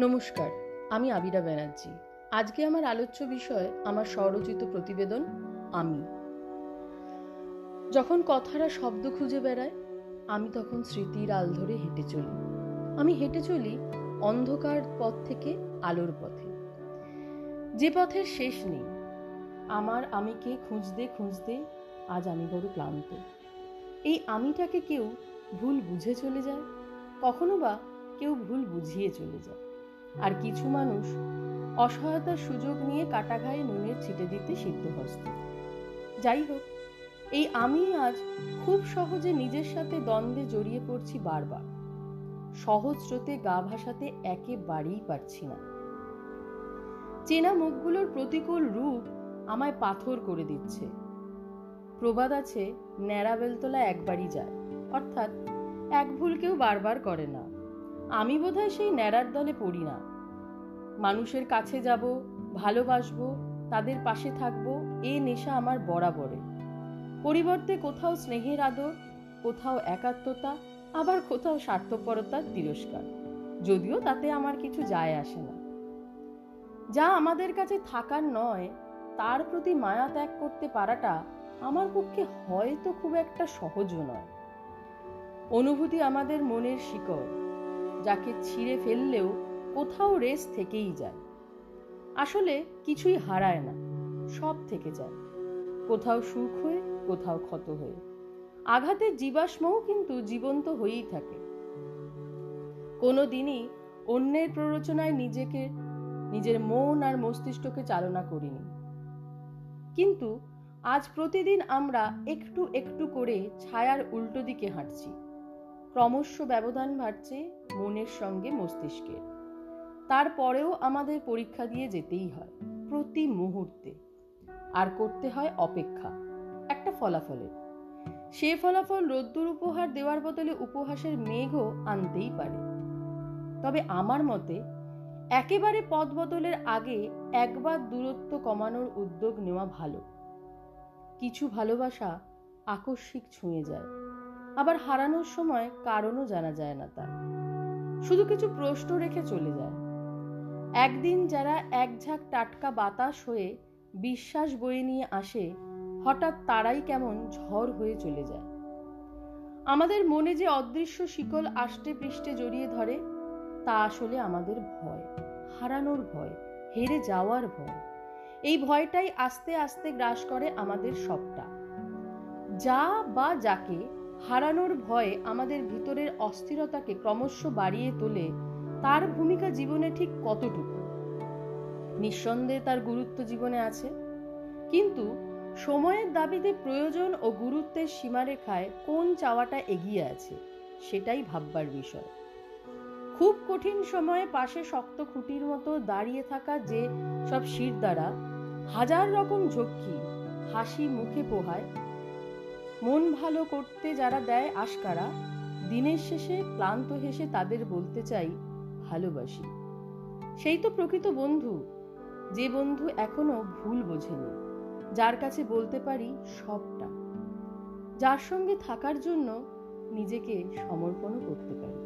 নমস্কার, আমি আবিরা ব্যানার্জি। আজকে আমার আলোচ্য বিষয় আমার স্বরচিত প্রতিবেদন আমি। যখন কথারা শব্দ খুঁজে বেড়ায়, আমি তখন স্মৃতির আল ধরে হেঁটে চলি। আমি হেঁটে চলি অন্ধকার পথ থেকে আলোর পথে, যে পথের শেষ নেই। আমার আমিকে খুঁজতে খুঁজতে আজ আমি বড় ক্লান্ত। এই আমিটাকে কেউ ভুল বুঝে চলে যায়, কখনো বা কেউ ভুল বুঝিয়ে চলে যায়। আর কিছু মানুষ অসহায়তার সুযোগ নিয়ে কাটা ঘায়ে নুনের ছিটে দিতে সিদ্ধহস্ত। যাই হোক, এই আমি আজ খুব সহজে নিজের সাথে দ্বন্দ্বে জড়িয়ে পড়ছি বারবার। সহজ স্রোতে গা ভাসাতে একেবারেই পারছি না। চেনা মুখগুলোর প্রতিকূল রূপ আমায় পাথর করে দিচ্ছে। প্রবাদ আছে, ন্যাড়া বেলতলা একবারই যায়, অর্থাৎ এক ভুল কেউ বারবার করে না। আমি বোধহয় সেই ন্যাড়ার দলে পড়ি না। মানুষের কাছে যাব, ভালোবাসবো, তাদের পাশে থাকবো, এ নেশা আমার বরাবরে। পরিবর্তে কোথাও স্নেহের আদর, কোথাও একাত্মতা, আবার কোথাও স্বার্থপরতার তিরস্কার, যদিও তাতে আমার কিছু যায় আসে না। যা আমাদের কাছে থাকার নয়, তার প্রতি মায়া ত্যাগ করতে পারাটা আমার পক্ষে হয়তো খুব একটা সহজও নয়। অনুভূতি আমাদের মনের শিকড়, যাকে ছিঁড়ে ফেললেও কোথাও রেস থেকেই যায়। আসলে কিছুই হারায় না, সব থেকে যায়, কোথাও সুখ হয়ে, কোথাও ক্ষত হয়ে। আঘাতের জীবাশ্মও কিন্তু জীবন্ত হয়েই থাকে। কোনো দিনই অন্যের প্ররোচনায় নিজের মন আর মস্তিষ্ককে চালনা করিনি। কিন্তু আজ প্রতিদিন আমরা একটু একটু করে ছায়ার উল্টো দিকে হাঁটছি। ক্রমশ ব্যবধান বাড়ছে মনের সঙ্গে মস্তিষ্কের। তারপরেও আমাদের পরীক্ষা দিয়ে যেতেই হয় প্রতি মুহূর্তে, আর করতে হয় অপেক্ষা একটা ফলাফলের। সে ফলাফল রোদ্দুর উপহার দেওয়ার বদলে উপহাসের মেঘও আনতেই পারে। তবে আমার মতে একেবারে পথ বদলের আগে একবার দূরত্ব কমানোর উদ্যোগ নেওয়া ভালো। কিছু ভালোবাসা আকস্মিক ছুঁয়ে যায়, আবার হারানোর সময় কারণও জানা যায় না তার, শুধু কিছু প্রশ্ন রেখে চলে যায়। একদিন যারা এক ঝাঁক টাটকা বাতাস হয়ে বিশ্বাস বয়ে নিয়ে আসে, হঠাৎ তারাই কেমন ঝড় হয়ে চলে যায়। আমাদের মনে যে অদৃশ্য শিকল আষ্টে পৃষ্ঠে জড়িয়ে ধরে, তা আসলে আমাদের ভয়, হারানোর ভয়, হেরে যাওয়ার ভয়। এই ভয়টাই আস্তে আস্তে গ্রাস করে আমাদের সবটা। যা বা যাকে হারানোর ভয়ে আমাদের ভিতরের অস্থিরতাকে ক্রমশ বাড়িয়ে তোলে, তার ভূমিকা জীবনে ঠিক কতটুকু? নিঃসন্দেহে তার গুরুত্ব জীবনে আছে, কিন্তু সময়ের দাবিতে প্রয়োজন ও গুরুত্বের সীমারেখায় কোন চাওয়াটা এগিয়ে আছে, সেটাই ভাববার বিষয়। খুব কঠিন সময়ে পাশে শক্ত খুঁটির মতো দাঁড়িয়ে থাকা যে সব শিরদাঁড়া হাজার রকম ঝক্কি হাসি মুখে পোহায়, মন ভালো করতে যারা দেয় আশকারা, দিনের শেষে ক্লান্ত হেসে তাদের বলতে চাই ভালোবাসি। সেই তো প্রকৃত বন্ধু, যে বন্ধু এখনো ভুল বোঝেনি, যার কাছে বলতে পারি সবটা, যার সঙ্গে থাকার জন্য নিজেকে সমর্পণও করতে পারি।